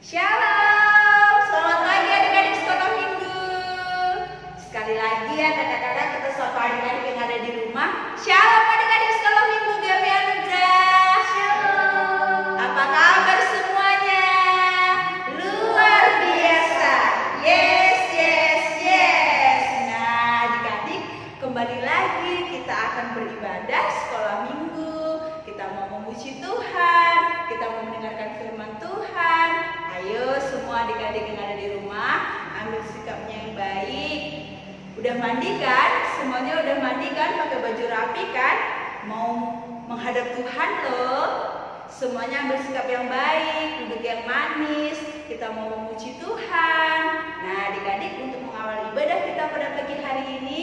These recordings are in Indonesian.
Shalom, selamat pagi adik-adik sekolah minggu. Sekali lagi ya kakak-kakak, kita sapa adik-adik yang ada di rumah. Shalom adik-adik sekolah minggu, Gaby Anugrah. Shalom. Apa kabar semuanya? Luar biasa. Yes, yes, yes. Nah adik-adik, kembali lagi kita akan beribadah sekolah minggu. Kita mau memuji Tuhan, kita mau mendengarkan firman Tuhan. Ayo semua adik-adik yang ada di rumah, ambil sikapnya yang baik. Udah mandi kan? Semuanya udah mandi kan? Pakai baju rapi kan? Mau menghadap Tuhan loh. Semuanya ambil sikap yang baik, duduk yang manis. Kita mau memuji Tuhan. Nah adik-adik, untuk mengawal ibadah kita pada pagi hari ini,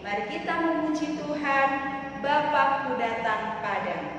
mari kita memuji Tuhan. Bapakku datang padamu.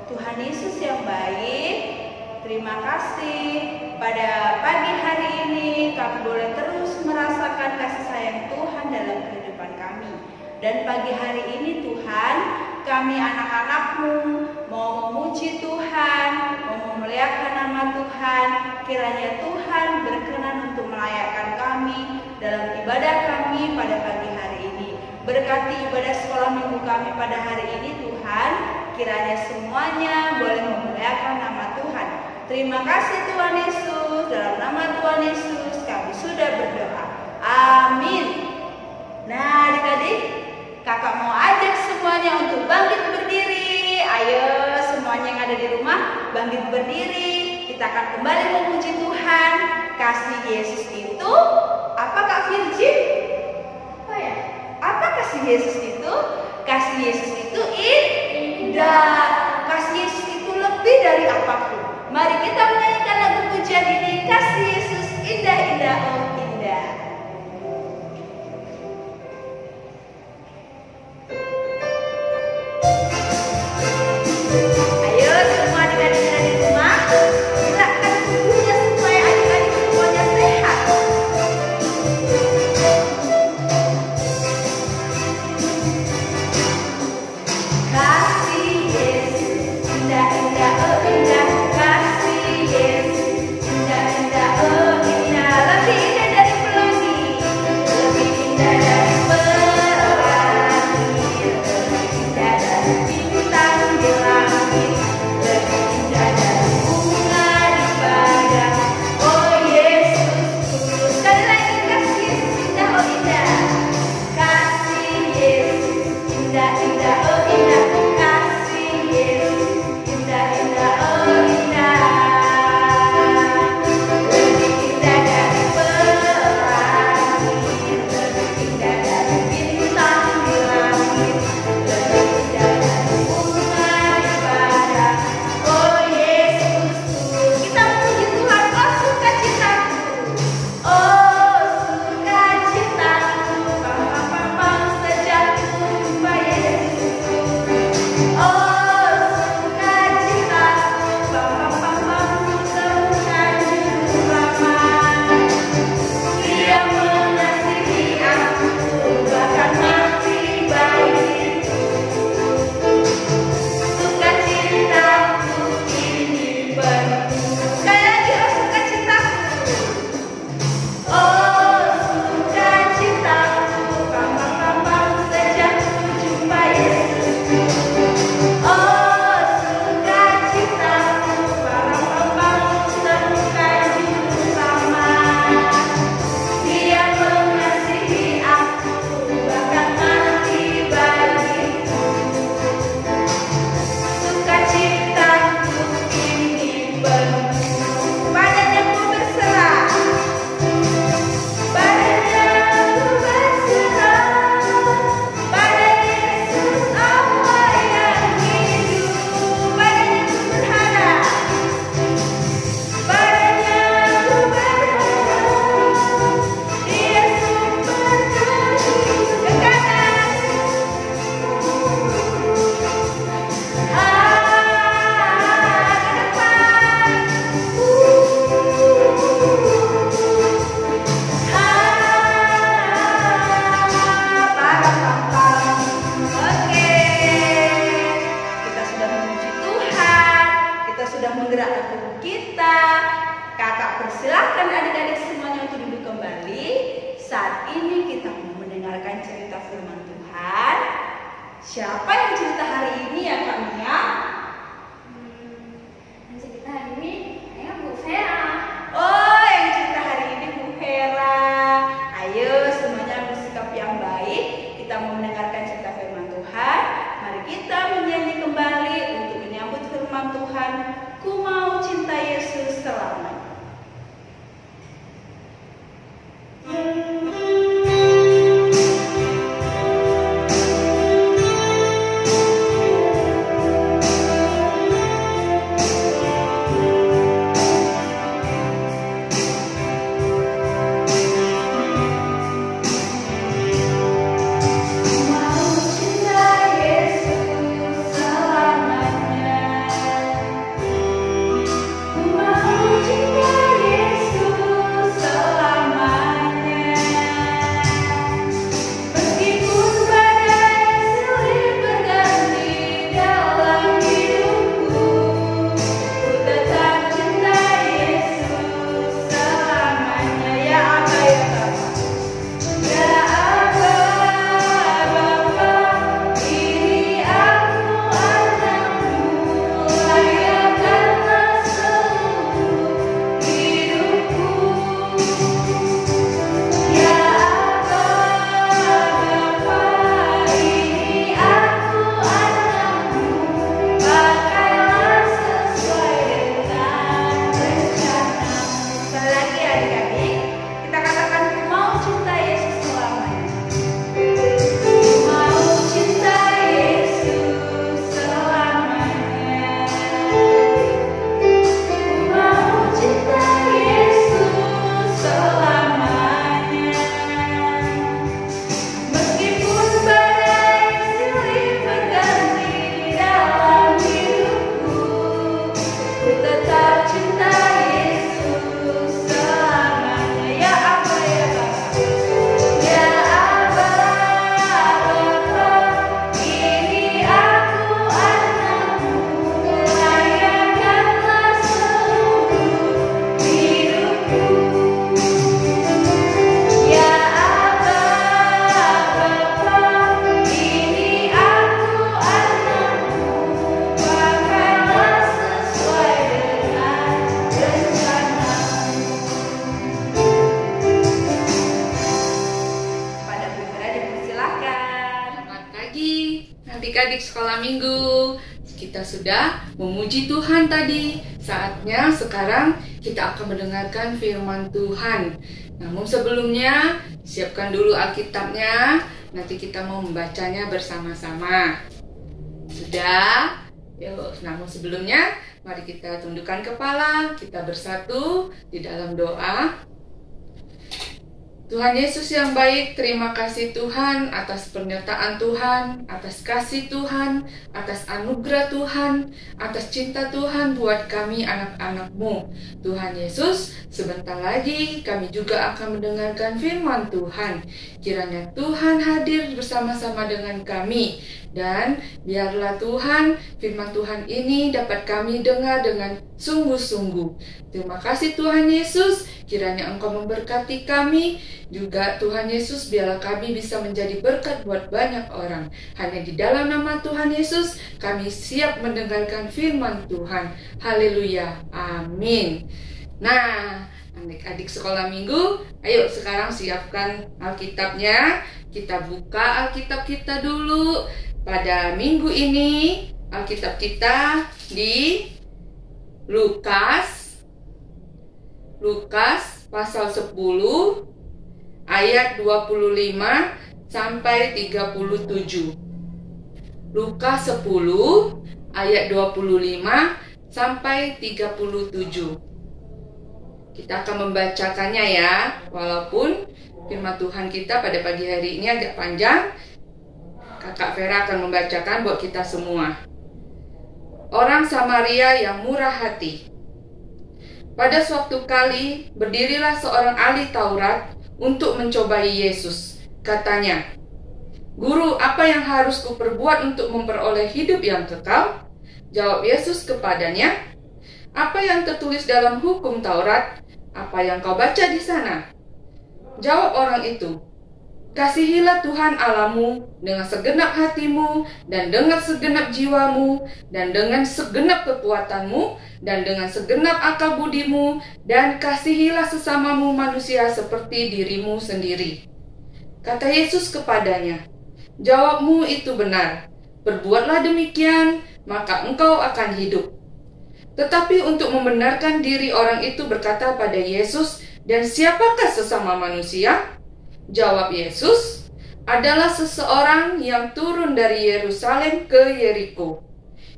Tuhan Yesus yang baik, terima kasih pada pagi hari ini kami boleh terus merasakan kasih sayang Tuhan dalam kehidupan kami. Dan pagi hari ini Tuhan, kami anak-anak-Mu mau memuji Tuhan, mau memuliakan nama Tuhan. Kiranya Tuhan berkenan untuk melayakkan kami dalam ibadah kami pada pagi hari ini. Berkati ibadah sekolah minggu kami pada hari ini Tuhan. Kiranya semuanya boleh memuliakan nama Tuhan. Terima kasih Tuhan Yesus. Dalam nama Tuhan Yesus kami sudah berdoa. Amin. Nah adik-adik, kakak mau ajak semuanya untuk bangkit berdiri. Ayo semuanya yang ada di rumah bangkit berdiri. Kita akan kembali memuji Tuhan. Kasih Yesus itu apa Kak Virgin? Apa ya? Apa Yesus itu indah. Kasih Yesus itu lebih dari apapun. Mari kita menyanyikan lagu pujian ini, kasih Yesus indah-indah, oh indah. Ayo semua adik-adik yang ada di rumah, gerakkan tubuhnya supaya adik-adik semuanya sehat. Kasih Yesus indah-indah, oh indah. Kasih Yesus indah-indah, oh indah. Lebih indah dari pelangi, lebih indah dari pelangi, lebih indah dari bintang di langit, lebih indah dari bunga di padang. Oh Yesusku, sekali lagi kasih Yesus indah, oh indah. Kasih Yesus indah-indah, oh indah. Kasih Yesus indah-indah, oh indah. Lebih indah dari pelangi, lebih indah dari bintang di langit, lebih indah dari bunga di padang. Oh Yesusku, kita memuji Tuhan. Oh sukacitaku, oh sukacitaku, pam-pam-pam sejak ku jumpa Yesusku. Oh sukacitaku, pam-pam-pam ku temukan juru selamat. Dia mengasihi aku, bahkan mati bagiku. Sukacitaku ini penuh. Sekali lagi, oh sukacitaku. Oh sukacitaku, pam-pam-pam sejak ku jumpa Yesusku. Oh sukacitaku, pam-pam-pam ku temukan juru selamat. Dia mengasihi aku, bahkan mati bagiku. Sukacitaku ini penuh. Padanya ku berserah, padanya ku berserah, pada Yesus Allah yang hidup. Padanya ku berharap, padanya ku berharap. Dia sumber kekayaan. Oke, kita sudah memuji Tuhan, kita sudah menggerakkan tubuh kita. Kakak persilahkan adik-adik semuanya untuk duduk kembali. Saat ini kita mau mendengarkan cerita firman Tuhan. Siapa yang cerita hari ini ya Kak Mia? Yang cerita hari ini saya Bu Vera. Oh, yang cerita hari ini Bu Hera. Ayo semuanya bersikap yang baik. Kita mau mendengarkan cerita firman Tuhan. Mari kita menyanyi kembali untuk menyambut firman Tuhan. Ku mau cinta Yesus selamanya. Adik-adik sekolah minggu, kita sudah memuji Tuhan tadi. Saatnya sekarang kita akan mendengarkan firman Tuhan. Namun sebelumnya, siapkan dulu Alkitabnya. Nanti kita mau membacanya bersama-sama. Sudah? Yuk, namun sebelumnya, mari kita tundukkan kepala, kita bersatu di dalam doa. Tuhan Yesus yang baik, terima kasih Tuhan atas penyertaan Tuhan, atas kasih Tuhan, atas anugerah Tuhan, atas cinta Tuhan buat kami anak-anak-Mu. Tuhan Yesus, sebentar lagi kami juga akan mendengarkan firman Tuhan. Kiranya Tuhan hadir bersama-sama dengan kami. Dan biarlah Tuhan, firman Tuhan ini dapat kami dengar dengan sungguh-sungguh. Terima kasih Tuhan Yesus, kiranya Engkau memberkati kami. Juga Tuhan Yesus, biarlah kami bisa menjadi berkat buat banyak orang. Hanya di dalam nama Tuhan Yesus, kami siap mendengarkan firman Tuhan. Haleluya, amin. Nah, adik-adik sekolah minggu, ayo sekarang siapkan Alkitabnya. Kita buka Alkitab kita dulu. Pada minggu ini, Alkitab kita di Lukas pasal 10 ayat 25 sampai 37. Lukas 10 ayat 25 sampai 37. Kita akan membacakannya ya, walaupun firman Tuhan kita pada pagi hari ini agak panjang. Kakak Vera akan membacakan buat kita semua. Orang Samaria yang murah hati. Pada suatu kali, berdirilah seorang ahli Taurat untuk mencobai Yesus. Katanya, "Guru, apa yang harus kuperbuat untuk memperoleh hidup yang kekal?" Jawab Yesus kepadanya, "Apa yang tertulis dalam hukum Taurat? Apa yang kau baca di sana?" Jawab orang itu, "Kasihilah Tuhan Allahmu dengan segenap hatimu, dan dengan segenap jiwamu, dan dengan segenap kekuatanmu, dan dengan segenap akal budimu, dan kasihilah sesamamu manusia seperti dirimu sendiri." Kata Yesus kepadanya, "Jawabmu itu benar. Perbuatlah demikian, maka engkau akan hidup." Tetapi untuk membenarkan diri, orang itu berkata pada Yesus, "Dan siapakah sesama manusia?" Jawab Yesus, "Adalah seseorang yang turun dari Yerusalem ke Yeriko.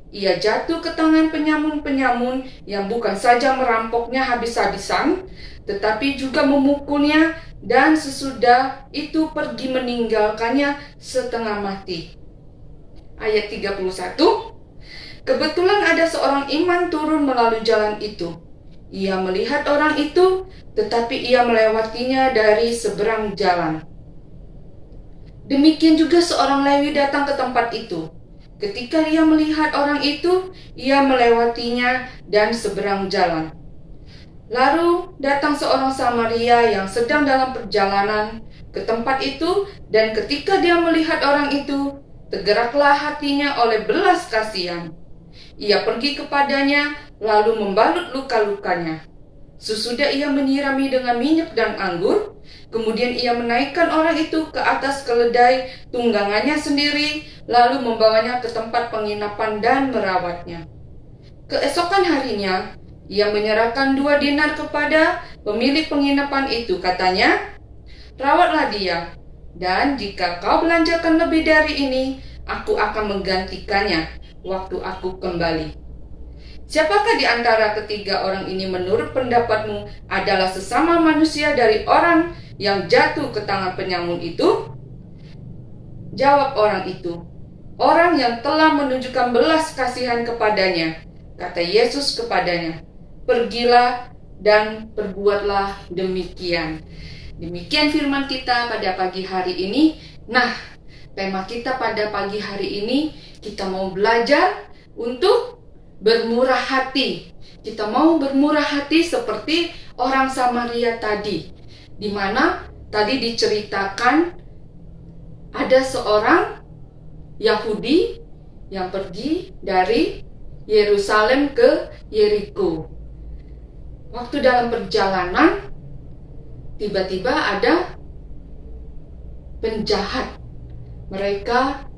Ia jatuh ke tangan penyamun-penyamun yang bukan saja merampoknya habis-habisan, tetapi juga memukulnya, dan sesudah itu pergi meninggalkannya setengah mati." Ayat 31, kebetulan ada seorang iman turun melalui jalan itu. Ia melihat orang itu, tetapi ia melewatinya dari seberang jalan. Demikian juga seorang Lewi datang ke tempat itu. Ketika ia melihat orang itu, ia melewatinya dan seberang jalan. Lalu datang seorang Samaria yang sedang dalam perjalanan ke tempat itu, dan ketika dia melihat orang itu, tergeraklah hatinya oleh belas kasihan. Ia pergi kepadanya, lalu membalut luka-lukanya. Sesudah ia menyirami dengan minyak dan anggur, kemudian ia menaikkan orang itu ke atas keledai tunggangannya sendiri, lalu membawanya ke tempat penginapan dan merawatnya. Keesokan harinya, ia menyerahkan 2 dinar kepada pemilik penginapan itu. Katanya, "Rawatlah dia, dan jika kau belanjakan lebih dari ini, aku akan menggantikannya waktu aku kembali." Siapakah di antara ketiga orang ini menurut pendapatmu adalah sesama manusia dari orang yang jatuh ke tangan penyamun itu? Jawab orang itu, "Orang yang telah menunjukkan belas kasihan kepadanya." Kata Yesus kepadanya, "Pergilah dan perbuatlah demikian." Demikian firman kita pada pagi hari ini. Nah, tema kita pada pagi hari ini, kita mau belajar untuk bermurah hati. Kita mau bermurah hati seperti orang Samaria tadi, di mana tadi diceritakan ada seorang Yahudi yang pergi dari Yerusalem ke Yeriko. Waktu dalam perjalanan, tiba-tiba ada penjahat. Mereka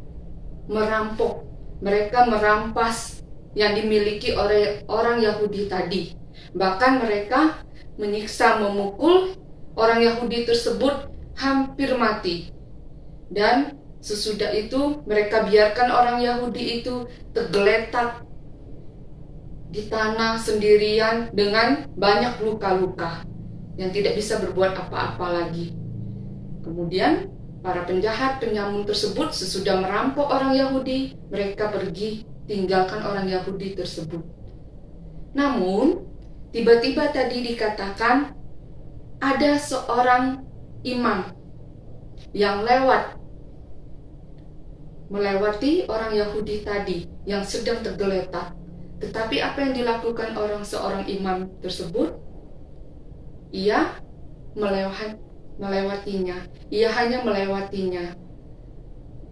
merampok, mereka merampas yang dimiliki oleh orang Yahudi tadi. Bahkan mereka menyiksa, memukul orang Yahudi tersebut hampir mati. Dan sesudah itu mereka biarkan orang Yahudi itu tergeletak di tanah sendirian dengan banyak luka-luka yang tidak bisa berbuat apa-apa lagi. Kemudian para penjahat penyamun tersebut sesudah merampok orang Yahudi, mereka pergi tinggalkan orang Yahudi tersebut. Namun tiba-tiba tadi dikatakan ada seorang imam yang melewati orang Yahudi tadi yang sedang tergeletak. Tetapi apa yang dilakukan seorang imam tersebut? Ia melewatinya. Ia hanya melewatinya.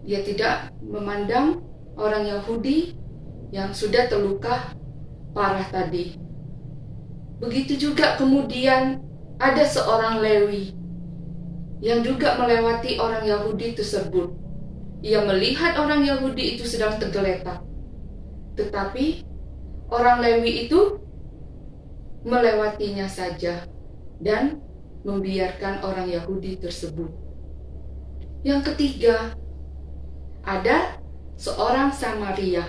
Ia tidak memandang orang Yahudi yang sudah terluka parah tadi. Begitu juga kemudian ada seorang Lewi yang juga melewati orang Yahudi tersebut. Ia melihat orang Yahudi itu sedang tergeletak. Tetapi orang Lewi itu melewatinya saja dan membiarkan orang Yahudi tersebut. Yang ketiga, ada seorang Samaria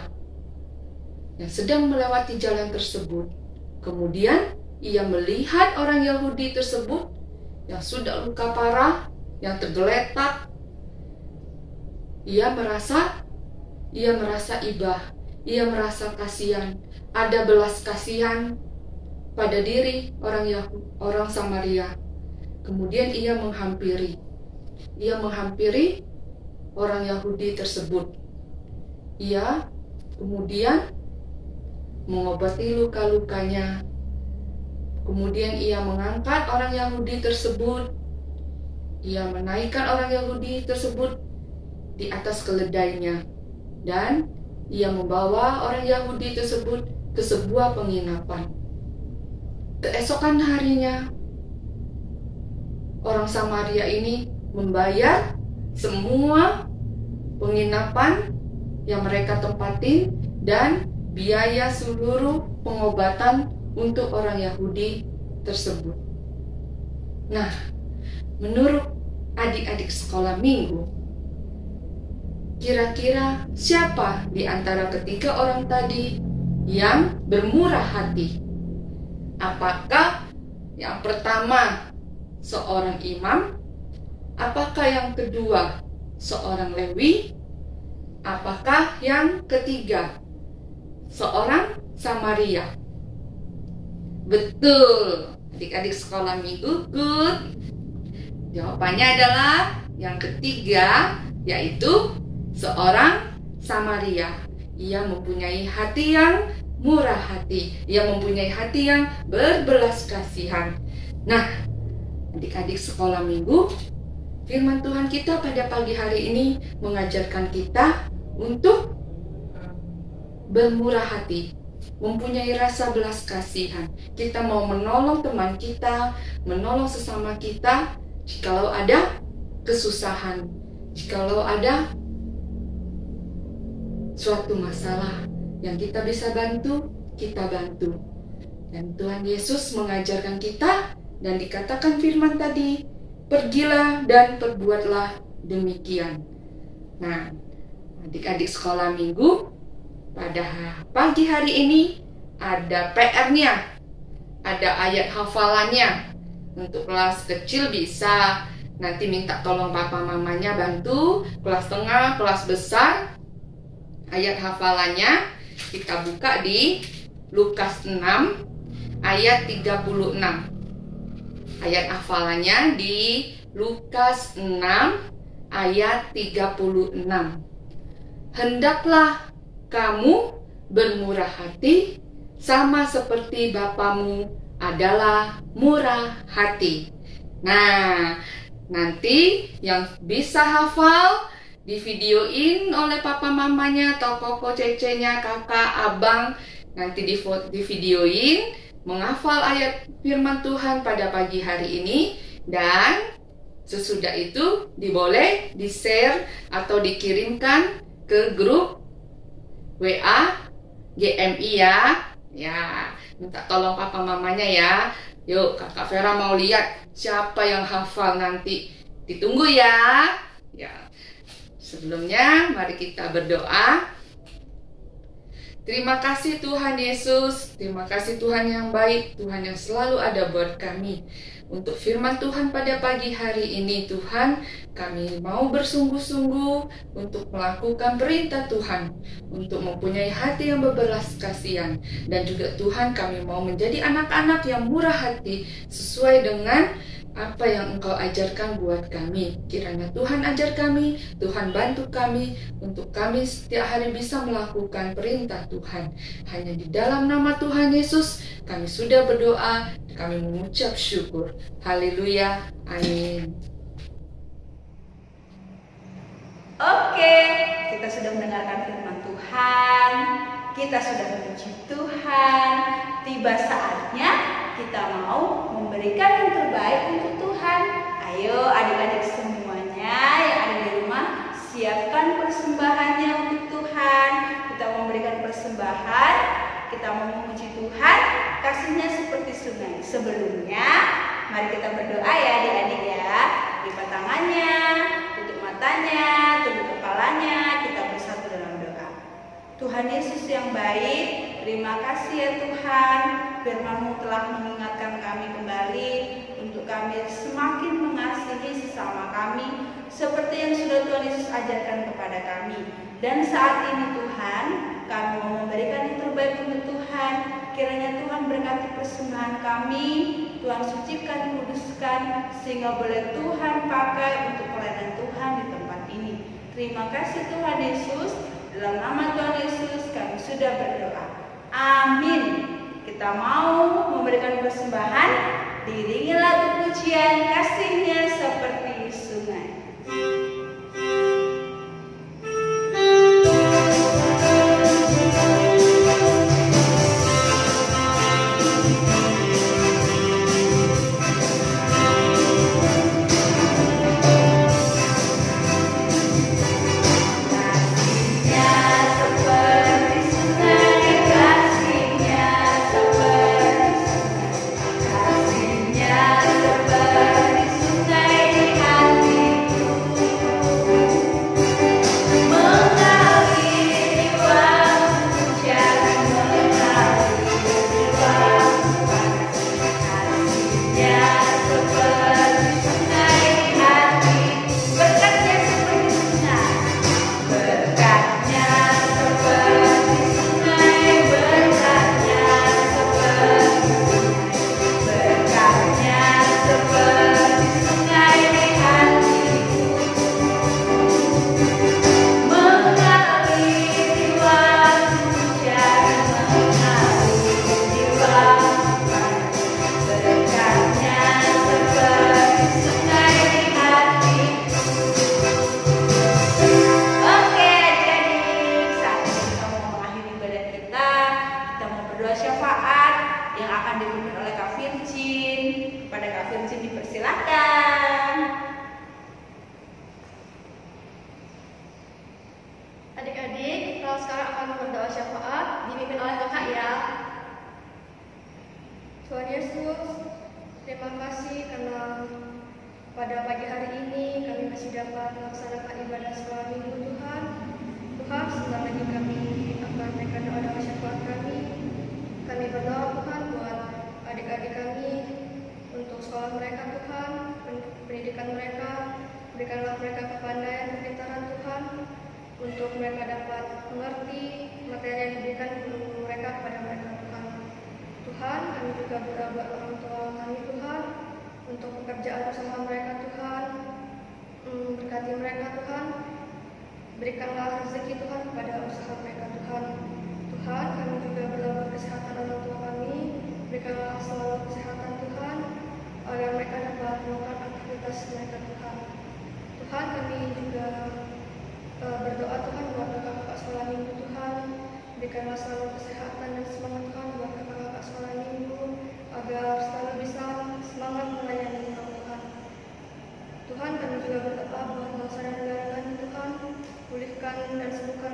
yang sedang melewati jalan tersebut. Kemudian ia melihat orang Yahudi tersebut yang sudah luka parah, yang tergeletak. Ia merasa ibah, ia merasa kasihan. Ada belas kasihan pada diri orang Samaria. Kemudian ia menghampiri orang Yahudi tersebut. Ia kemudian mengobati luka-lukanya. Kemudian ia mengangkat orang Yahudi tersebut. Ia menaikkan orang Yahudi tersebut di atas keledainya. Dan ia membawa orang Yahudi tersebut ke sebuah penginapan. Keesokan harinya, orang Samaria ini membayar semua penginapan yang mereka tempatin dan biaya seluruh pengobatan untuk orang Yahudi tersebut. Nah, menurut adik-adik sekolah minggu, kira-kira siapa di antara ketiga orang tadi yang bermurah hati? Apakah yang pertama seorang imam? Apakah yang kedua seorang Lewi? Apakah yang ketiga seorang Samaria? Betul, adik-adik sekolah minggu, good. Jawabannya adalah yang ketiga, yaitu seorang Samaria. Ia mempunyai hati yang murah hati. Ia mempunyai hati yang berbelas kasihan. Nah, adik-adik sekolah minggu, firman Tuhan kita pada pagi hari ini mengajarkan kita untuk bermurah hati, mempunyai rasa belas kasihan. Kita mau menolong teman kita, menolong sesama kita jikalau ada kesusahan, jikalau ada suatu masalah yang kita bisa bantu, kita bantu. Dan Tuhan Yesus mengajarkan kita dan dikatakan firman tadi, pergilah dan perbuatlah demikian. Nah, adik-adik sekolah minggu, pada pagi hari ini ada PR-nya, ada ayat hafalannya. Untuk kelas kecil bisa nanti minta tolong papa mamanya bantu. Kelas tengah, kelas besar, ayat hafalannya kita buka di Lukas 6 ayat 36. Ayat hafalannya di Lukas 6 ayat 36. Hendaklah kamu bermurah hati sama seperti Bapamu adalah murah hati. Nah, nanti yang bisa hafal divideoin oleh papa mamanya atau koko cecenya, kakak, abang. Nanti divideoin menghafal ayat firman Tuhan pada pagi hari ini. Dan sesudah itu boleh di-share atau dikirimkan ke grup WA GMI ya. Ya, minta tolong papa mamanya ya. Yuk, Kakak Vera mau lihat siapa yang hafal nanti. Ditunggu ya. Ya. Sebelumnya, mari kita berdoa. Terima kasih Tuhan Yesus, terima kasih Tuhan yang baik, Tuhan yang selalu ada buat kami. Untuk firman Tuhan pada pagi hari ini Tuhan, kami mau bersungguh-sungguh untuk melakukan perintah Tuhan, untuk mempunyai hati yang berbelas kasihan. Dan juga Tuhan, kami mau menjadi anak-anak yang murah hati sesuai dengan apa yang Engkau ajarkan buat kami. Kiranya Tuhan ajar kami, Tuhan bantu kami, untuk kami setiap hari bisa melakukan perintah Tuhan. Hanya di dalam nama Tuhan Yesus, kami sudah berdoa, kami mengucap syukur. Haleluya, amin. Oke, kita sudah mendengarkan firman Tuhan, kita sudah memuji Tuhan. Tiba saatnya kita mau memberikan yang terbaik untuk Tuhan. Ayo adik-adik semuanya yang ada di rumah, siapkan persembahannya untuk Tuhan. Kita mau memberikan persembahan, kita mau memuji Tuhan, kasihnya seperti sungai. Sebelumnya, mari kita berdoa ya adik-adik ya. Lipat tangannya, tutup matanya, tunduk kepalanya, kita bersatu dalam doa. Tuhan Yesus yang baik, terima kasih ya Tuhan, firman-Mu telah mengingatkan kami kembali untuk kami semakin mengasihi sesama kami seperti yang sudah Tuhan Yesus ajarkan kepada kami. Dan saat ini Tuhan, kami mau memberikan yang terbaik untuk Tuhan. Kiranya Tuhan berkati persembahan kami, Tuhan sucikan, kuduskan, sehingga boleh Tuhan pakai untuk pelayanan Tuhan di tempat ini. Terima kasih Tuhan Yesus. Dalam nama Tuhan Yesus kami sudah berdoa. Amin. Kita mau memberikan persembahan, diiringi lagu pujian, kasihnya seperti sungai. Adik-adik, kalau sekarang akan berdoa syafaat dipimpin oleh kakak ya. Tuhan Yesus, terima kasih karena pada pagi hari ini kami masih dapat melaksanakan ibadah sekolah minggu Tuhan. Tuhan, sebentar lagi kami akan memberikan doa syafaat kami. Kami berdoa Tuhan buat adik-adik kami untuk sekolah mereka Tuhan, pendidikan mereka, berikanlah mereka kepandaian, kepintaran Tuhan, untuk mereka dapat mengerti materi yang diberikan guru mereka kepada mereka Tuhan. Tuhan, kami juga berdoa buat orang tua kami Tuhan, untuk pekerjaan usaha mereka Tuhan, berkati mereka Tuhan, berikanlah rezeki Tuhan kepada usaha mereka Tuhan. Tuhan, kami juga berdoa buat kesehatan orang tua kami, berikanlah selalu kesehatan Tuhan, agar mereka dapat melakukan aktivitas mereka Tuhan. Tuhan, kami juga berdoa Tuhan buat kakak-kakak sekolah minggu Tuhan, berikanlah selalu kesehatan dan semangat Tuhan buat kakak-kakak sekolah minggu, agar selalu bisa semangat melayani Tuhan. Tuhan, kami juga berdoa buat bangsa dan negara kami Tuhan, pulihkan dan sembuhkan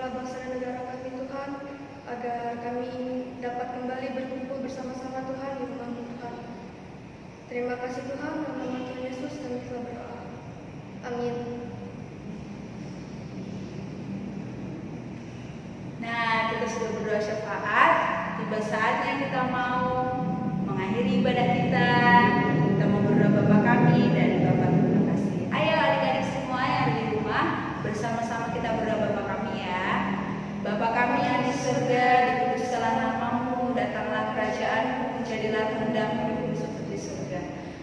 Terima kasih Tuhan, dalam nama Tuhan Yesus kami telah berdoa. Amin. Nah, kita sudah berdoa syafaat. Tiba saatnya kita mau mengakhiri ibadah kita. Kita mau berdoa Bapa kami dan Bapa terima kasih. Ayo adik-adik semua yang ada di rumah, bersama-sama kita berdoa Bapa kami ya. Bapa kami yang di surga, dikuduskanlah namamu, datanglah kerajaanmu, jadilah kehendakmu di bumi seperti di surga.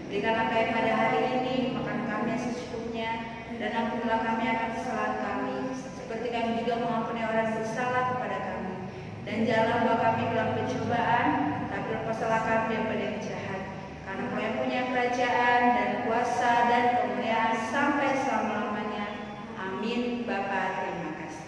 Berikanlah kami pada hari ini makan kami yang secukupnya, dan ampunilah kami akan kesalahan kami, seperti kami juga mengampuni orang yang bersalah kepada kami. Dan janganlah bawa kami dalam pencobaan, tapi lepaslah kami daripada yang jahat. Karena Kau yang punya kerajaan dan kuasa dan kemuliaan sampai selama-lamanya. Amin. Bapa, terima kasih.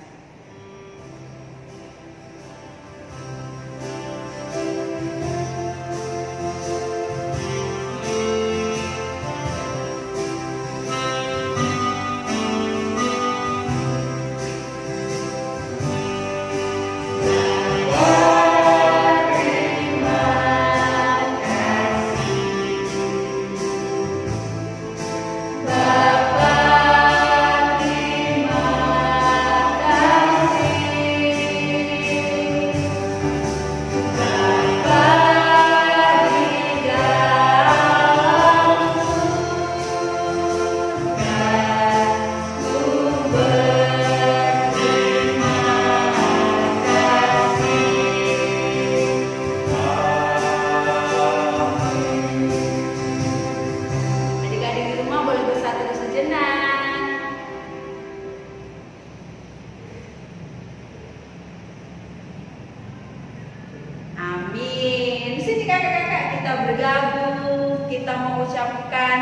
Amin. Di sini kakak-kakak kita bergabung, kita mengucapkan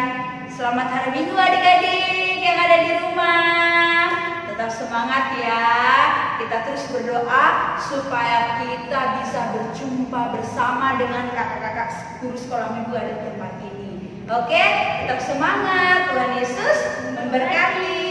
selamat hari Minggu adik-adik yang ada di rumah. Tetap semangat ya. Kita terus berdoa supaya kita bisa berjumpa bersama dengan kakak-kakak guru sekolah minggu ada di tempat ini. Oke, tetap semangat. Tuhan Yesus memberkati.